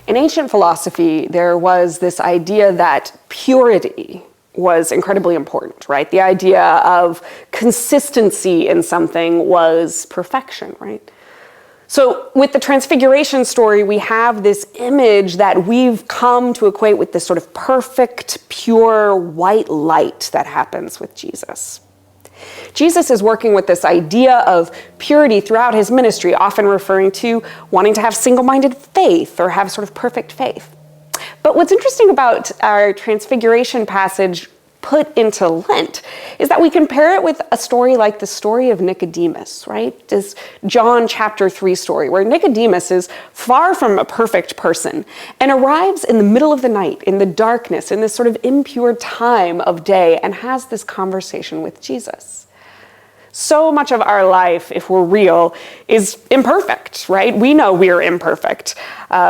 In ancient philosophy, there was this idea that purity was incredibly important, right? The idea of consistency in something was perfection, right? So with the Transfiguration story, we have this image that we've come to equate with this sort of perfect, pure, white light that happens with Jesus. Jesus is working with this idea of purity throughout his ministry, often referring to wanting to have single-minded faith or have sort of perfect faith. But what's interesting about our Transfiguration passage put into Lent is that we compare it with a story like the story of Nicodemus, right? This John chapter 3 story where Nicodemus is far from a perfect person and arrives in the middle of the night, in the darkness, in this sort of impure time of day, and has this conversation with Jesus. So much of our life, if we're real, is imperfect, right? We know we're imperfect.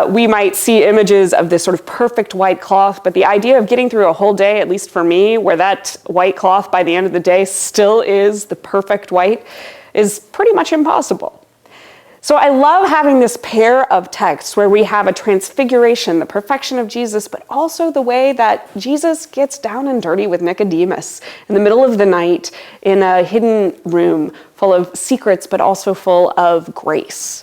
We might see images of this sort of perfect white cloth, but the idea of getting through a whole day, at least for me, where that white cloth by the end of the day still is the perfect white, is pretty much impossible. So I love having this pair of texts where we have a transfiguration, the perfection of Jesus, but also the way that Jesus gets down and dirty with Nicodemus in the middle of the night in a hidden room full of secrets, but also full of grace.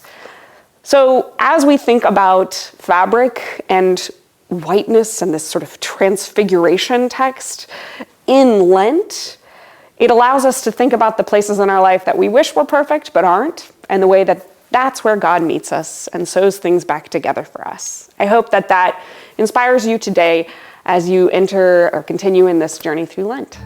So as we think about fabric and whiteness and this sort of transfiguration text in Lent, it allows us to think about the places in our life that we wish were perfect but aren't, and the way that that's where God meets us and sews things back together for us. I hope that inspires you today as you enter or continue in this journey through Lent.